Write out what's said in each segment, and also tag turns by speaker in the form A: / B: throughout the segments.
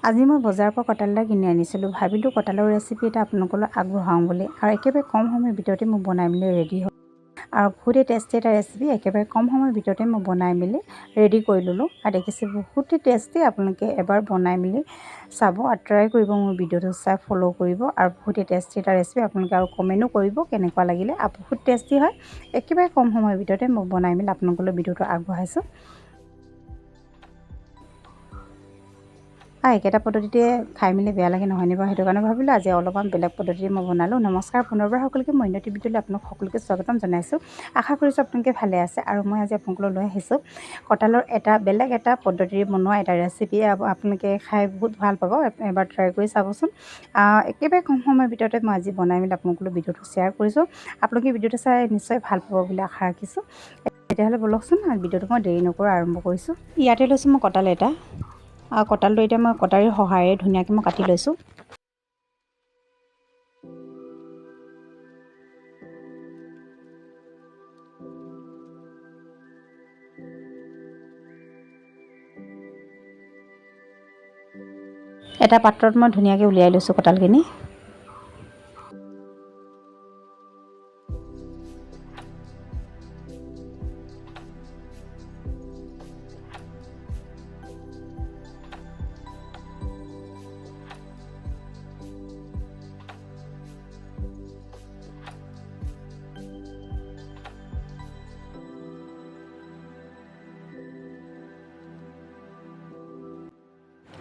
A: আজি মই বজাৰৰ পৰা কঁঠাল এটা কিনি আনিছিলোঁ। ভাবিলোঁ কঁঠালৰ ৰেচিপি এটা আপোনালোকলৈ আগবঢ়াওঁ বুলি, আৰু একেবাৰে কম সময়ৰ ভিতৰতে মই বনাই মেলি ৰেডি হ'ল। আৰু বহুতেই টেষ্টি এটা ৰেচিপি, একেবাৰে কম সময়ৰ ভিতৰতে মই বনাই মেলি ৰেডি কৰি ল'লোঁ। আৰু দেখিছে বহুতেই টেষ্টি। আপোনালোকে এবাৰ বনাই মেলি চাব আৰু ট্ৰাই কৰিব, মোৰ ভিডিঅ'টো চাই ফ'ল' কৰিব। আৰু বহুতেই টেষ্টি এটা ৰেচিপি, আপোনালোকে আৰু কমেণ্টো কৰিব কেনেকুৱা লাগিলে। আৰু বহুত টেষ্টি হয়, একেবাৰে কম সময়ৰ ভিতৰতে মই বনাই মেলি আপোনালোকলৈ ভিডিঅ'টো আগবঢ়াইছোঁ। একেটা পদ্ধতিতে খাই মেলি বেয়া লাগে নহয়নে বাৰু, সেইটো কাৰণে ভাবিলোঁ আজি অলপমান বেলেগ পদ্ধতিৰে মই বনালোঁ। নমস্কাৰ পুনৰবাৰ সকলোকে, মই উন্নতি ভিডিঅ'লৈ আপোনালোক সকলোকে স্বাগতম জনাইছোঁ। আশা কৰিছোঁ আপোনালোকে ভালে আছে। আৰু মই আজি আপোনালোকলৈ লৈ আহিছোঁ কঁঠালৰ বেলেগ এটা পদ্ধতিৰে বনোৱা এটা ৰেচিপি। আপোনালোকে খাই বহুত ভাল পাব, এবাৰ ট্ৰাই কৰি চাবচোন। একেবাৰে কম সময়ৰ ভিতৰতে মই আজি বনাই মেলি আপোনালোকলৈ ভিডিঅ'টো শ্বেয়াৰ কৰিছোঁ। আপোনালোকে ভিডিঅ'টো চাই নিশ্চয় ভাল পাব বুলি আশা ৰাখিছোঁ। তেতিয়াহ'লে ব'লকচোন, ভিডিঅ'টো মই দেৰি নকৰি আৰম্ভ কৰিছোঁ। ইয়াতে লৈছোঁ মই কঁঠাল এটা, আৰু কঁঠালটো এতিয়া মই কটাৰীৰ সহায়েৰে ধুনীয়াকৈ মই কাটি লৈছোঁ। এটা পাত্ৰত মই ধুনীয়াকৈ উলিয়াই লৈছোঁ কঁঠালখিনি।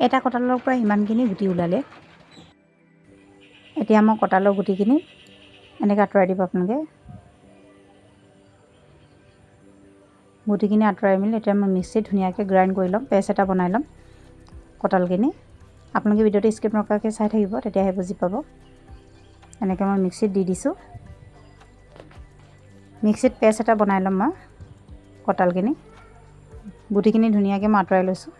A: এটা কঁঠালৰ পৰা ইমানখিনি গুটি ওলালে। এতিয়া মই কঁঠালৰ গুটিখিনি এনেকৈ আঁতৰাই দিব আপোনালোকে। গুটিখিনি আঁতৰাই মেলি এতিয়া মই মিক্সিত ধুনীয়াকৈ গ্ৰাইণ্ড কৰি ল'ম, পেষ্ট এটা বনাই ল'ম কঁঠালখিনি। আপোনালোকে ভিডিঅ'টো স্কিপ নকৰাকৈ চাই থাকিব, তেতিয়াহে বুজি পাব। এনেকৈ মই মিক্সিত দি দিছোঁ। মিক্সিত পেষ্ট এটা বনাই ল'ম মই কঁঠালখিনি। গুটিখিনি ধুনীয়াকৈ মই আঁতৰাই লৈছোঁ।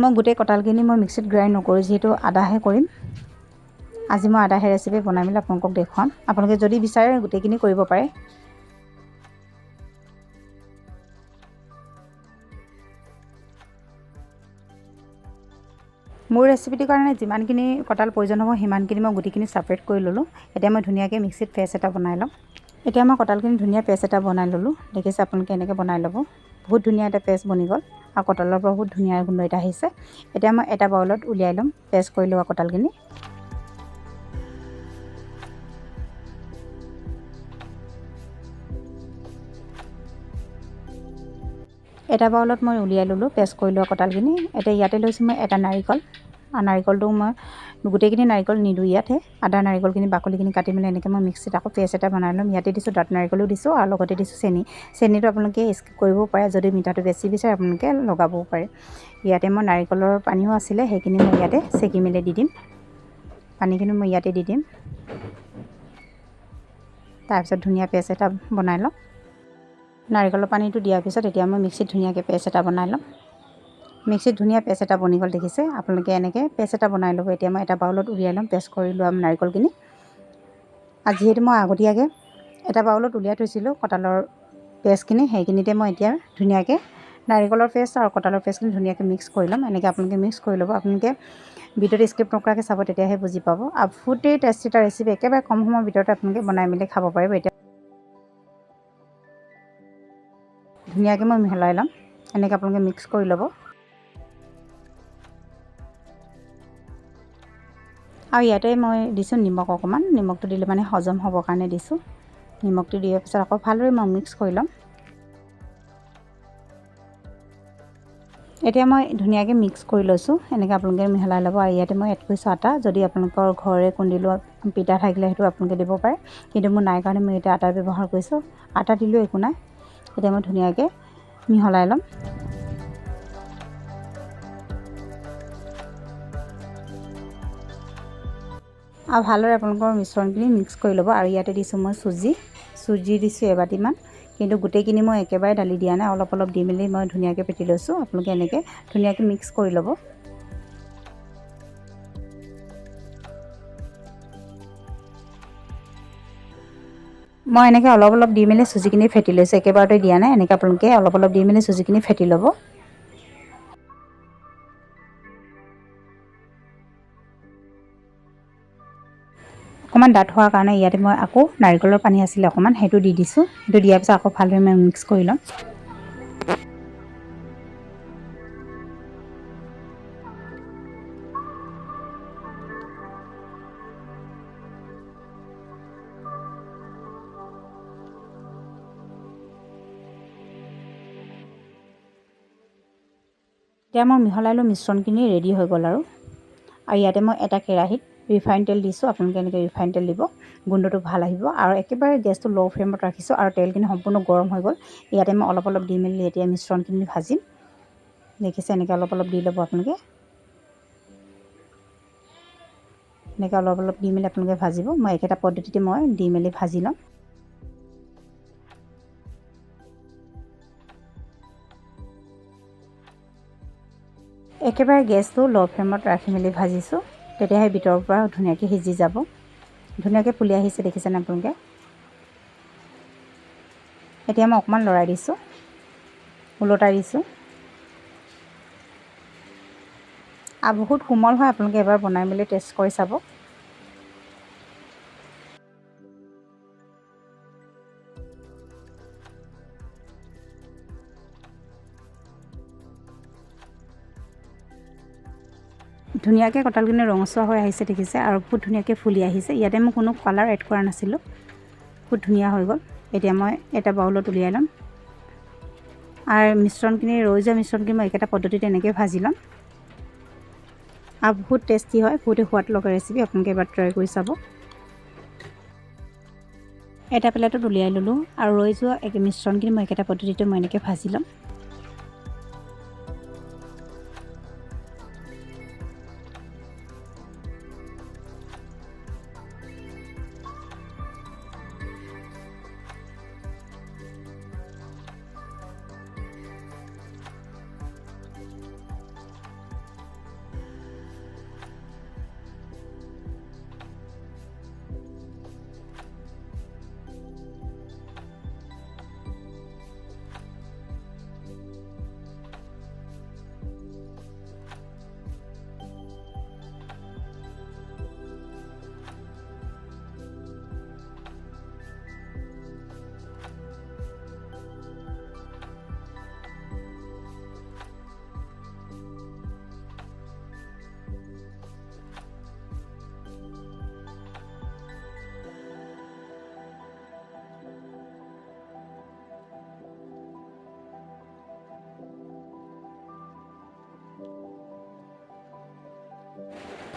A: মই গোটেই কঁঠালখিনি মই মিক্সিত গ্ৰাইণ্ড নকৰোঁ, যিহেতু আদাহে কৰিম। আজি মই আদাহে ৰেচিপি বনাই মেলি আপোনালোকক দেখুৱাম। আপোনালোকে যদি বিচাৰে গোটেইখিনি কৰিব পাৰে। মোৰ ৰেচিপিটোৰ কাৰণে যিমানখিনি কঁঠাল প্ৰয়োজন হ'ব সিমানখিনি মই গুটিখিনি ছেপাৰেট কৰি ল'লোঁ। এতিয়া মই ধুনীয়াকৈ মিক্সিত পেষ্ট এটা বনাই ল'ম। এতিয়া মই কঁঠালখিনি ধুনীয়া পেষ্ট এটা বনাই ল'লোঁ। দেখিছে আপোনালোকে এনেকৈ বনাই ল'ব। বহুত ধুনীয়া এটা পেষ্ট বনি গ'ল, আৰু কঁঠালৰ পৰা বহুত ধুনীয়া গোন্ধ এটা আহিছে। এতিয়া মই এটা বাউলত উলিয়াই ল'ম পেষ্ট কৰি লোৱা কঁঠালখিনি। এটা বাউলত মই উলিয়াই ল'লোঁ পেষ্ট কৰি লোৱা কঁঠালখিনি। এতিয়া ইয়াতে লৈছোঁ মই এটা নাৰিকল, আৰু নাৰিকলটো মই গোটেইখিনি নাৰিকল নিদোঁ ইয়াতে। আদা নাৰিকলখিনি বাকলিখিনি কাটি মেলি এনেকৈ মই মিক্সিত আকৌ পেষ্ট এটা বনাই ল'ম। ইয়াতে দিছোঁ ডাঠ নাৰিকলো দিছোঁ, আৰু লগতে দিছোঁ চেনি। চেনিটো আপোনালোকে স্কিপ কৰিবও পাৰে, যদি মিঠাটো বেছি বিচাৰে আপোনালোকে লগাবও পাৰে। ইয়াতে মই নাৰিকলৰ পানীও আছিলে, সেইখিনি মই ইয়াতে চেকি মেলি দি দিম। পানীখিনি মই ইয়াতে দি দিম। তাৰপিছত ধুনীয়া পেষ্ট এটা বনাই ল'ম। নাৰিকলৰ পানীটো দিয়াৰ পিছত এতিয়া মই মিক্সিত ধুনীয়াকৈ পেষ্ট এটা বনাই ল'ম। মিক্সিত ধুনীয়া পেষ্ট এটা বনি গ'ল, দেখিছে আপোনালোকে এনেকৈ পেষ্ট এটা বনাই ল'ব। এতিয়া মই এটা বাউলত উলিয়াই ল'ম পেষ্ট কৰি লোৱা নাৰিকলখিনি। আৰু যিহেতু মই আগতীয়াকৈ এটা বাউলত উলিয়াই থৈছিলোঁ কঁঠালৰ পেষ্টখিনি, সেইখিনিতে মই এতিয়া ধুনীয়াকৈ নাৰিকলৰ পেষ্ট আৰু কঁঠালৰ পেষ্টখিনি ধুনীয়াকৈ মিক্স কৰি ল'ম। এনেকৈ আপোনালোকে মিক্স কৰি ল'ব। আপোনালোকে ভিডিঅ'টো স্কিপ নকৰাকৈ চাব, তেতিয়াহে বুজি পাব। আৰু বহুতেই টেষ্টি এটা ৰেচিপি, একেবাৰে কম সময়ৰ ভিতৰতে আপোনালোকে বনাই মেলি খাব পাৰিব। এতিয়া ধুনীয়াকৈ মই মিহলাই ল'ম। এনেকৈ আপোনালোকে মিক্স কৰি ল'ব। আৰু ইয়াতে মই দিছোঁ নিমখ অকণমান। নিমখটো দিলে মানে হজম হ'বৰ কাৰণে দিছোঁ। নিমখটো দিয়াৰ পিছত আকৌ ভালদৰে মই মিক্স কৰি ল'ম। এতিয়া মই ধুনীয়াকৈ মিক্স কৰি লৈছোঁ। এনেকৈ আপোনালোকে মিহলাই ল'ব। আৰু ইয়াতে মই এড কৰিছোঁ আটা। যদি আপোনালোকৰ ঘৰৰে খুন্দি লোৱা পিঠা থাকিলে সেইটো আপোনালোকে দিব পাৰে, কিন্তু মোৰ নাই কাৰণে মই এতিয়া আটা ব্যৱহাৰ কৰিছোঁ। আটা দিলেও একো নাই। এতিয়া মই ধুনীয়াকৈ মিহলাই ল'ম। আৰু ভালদৰে আপোনালোকৰ মিশ্ৰণখিনি মিক্স কৰি ল'ব। আৰু ইয়াতে দিছোঁ মই চুজি দিছোঁ এবাটিমান, কিন্তু গোটেইখিনি মই একেবাৰে ঢালি দিয়া নাই, অলপ অলপ দি মেলি মই ধুনীয়াকৈ ফেটি লৈছোঁ। আপোনালোকে এনেকৈ ধুনীয়াকৈ মিক্স কৰি ল'ব। মই এনেকৈ অলপ অলপ দি মেলি চুজিখিনি ফেটি লৈছোঁ, একেবাৰতে দিয়া নাই। এনেকৈ আপোনালোকে অলপ অলপ দি মেলি চুজিখিনি ফেটি ল'ব। অকণমান ডাঠ হোৱাৰ কাৰণে ইয়াতে মই আকৌ নাৰিকলৰ পানী আছিলে অকণমান সেইটো দি দিছোঁ। সেইটো দিয়াৰ পিছত আকৌ ভালদৰে মই মিক্স কৰি ল'ম। এতিয়া মই মিহলাই লৈ মিশ্ৰণখিনি ৰেডি হৈ গ'ল আৰু ইয়াতে মই এটা কেৰাহীত ৰিফাইন তেল দিছোঁ। আপোনালোকে এনেকৈ ৰিফাইন তেল দিব, গোন্ধটো ভাল আহিব। আৰু একেবাৰে গেছটো ল' ফ্লেমত ৰাখিছোঁ আৰু তেলখিনি সম্পূৰ্ণ গৰম হৈ গ'ল। ইয়াতে মই অলপ অলপ দি মেলি এতিয়া মিশ্ৰণখিনি ভাজিম। দেখিছে এনেকৈ অলপ অলপ দি ল'ব আপোনালোকে, এনেকৈ অলপ অলপ দি মেলি আপোনালোকে ভাজিব। মই একেটা পদ্ধতিতে মই দি মেলি ভাজি ল'ম। একেবাৰে গেছটো ল' ফ্লেমত ৰাখি মেলি ভাজিছোঁ, তেতিয়াহে ভিতৰৰ পৰা ধুনীয়াকৈ সিজি যাব। ধুনীয়াকৈ ফুলি আহিছে দেখিছেনে আপোনালোকে। এতিয়া মই অকণমান লৰাই দিছোঁ, ওলটাই দিছোঁ। আৰু বহুত কোমল হয়, আপোনালোকে এবাৰ বনাই মেলি টেষ্ট কৰি চাব। ধুনীয়াকৈ কঁঠালখিনি ৰঙচুৱা হৈ আহিছে দেখিছে, আৰু বহুত ধুনীয়াকৈ ফুলি আহিছে। ইয়াতে মই কোনো কালাৰ এড কৰা নাছিলোঁ, বহুত ধুনীয়া হৈ গ'ল। এতিয়া মই এটা বাউলত উলিয়াই ল'ম আৰু মিশ্ৰণখিনি ৰৈ যোৱা মিশ্ৰণখিনি মই একেটা পদ্ধতিতে এনেকৈ ভাজি ল'ম। আৰু বহুত টেষ্টি হয়, বহুতে সোৱাদ লগা ৰেচিপি, আপোনালোকে এবাৰ ট্ৰাই কৰি চাব। এটা প্লেটত উলিয়াই ল'লোঁ আৰু ৰৈ যোৱা মিশ্ৰণখিনি মই একেটা পদ্ধতিতে মই এনেকৈ ভাজি ল'ম।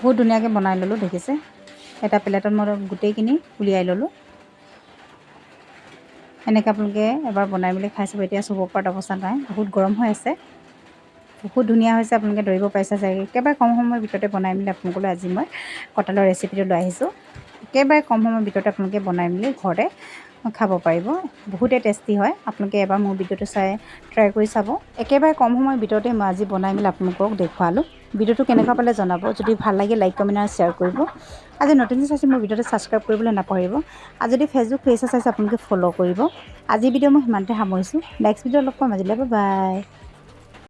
A: বহুত ধুনীয়াকৈ বনাই ল'লোঁ দেখিছে। এটা প্লেটত মই গোটেইখিনি উলিয়াই ল'লোঁ। এনেকৈ আপোনালোকে এবাৰ বনাই মেলি খাই চাব। এতিয়া চুব পৰাত অৱস্থা নাই, বহুত গৰম হৈ আছে। বহুত ধুনীয়া হৈছে, আপোনালোকে ধৰিব পাৰিছে চাগে। একেবাৰে কম সময়ৰ ভিতৰতে বনাই মেলি আপোনালোকলৈ আজি মই কঁঠালৰ ৰেচিপিটো লৈ আহিছোঁ। একেবাৰে কম সময়ৰ ভিতৰতে আপোনালোকে বনাই মেলি ঘৰতে খাব পাৰিব, বহুতেই টেষ্টি হয়। আপোনালোকে এবাৰ মোৰ ভিডিঅ'টো চাই ট্ৰাই কৰি চাব। একেবাৰে কম সময়ৰ ভিতৰতে মই আজি বনাই মেলি আপোনালোকক দেখুৱালোঁ। ভিডিঅ'টো কেনেকুৱা পালে জনাব, যদি ভাল লাগে লাইক কমেণ্ট আৰু শ্বেয়াৰ কৰিব। আজি নতুন চাইছে মোৰ ভিডিঅ'টো ছাবস্ক্ৰাইব কৰিবলৈ নাপাহৰিব। আৰু যদি ফেচবুক পেজত চাইছে আপোনালোকে ফ'ল' কৰিব। আজি ভিডিঅ' মই সিমানতে সামৰিছোঁ। নেক্সট ভিডিঅ' লগ পাম, আজিলৈ বাই বাই।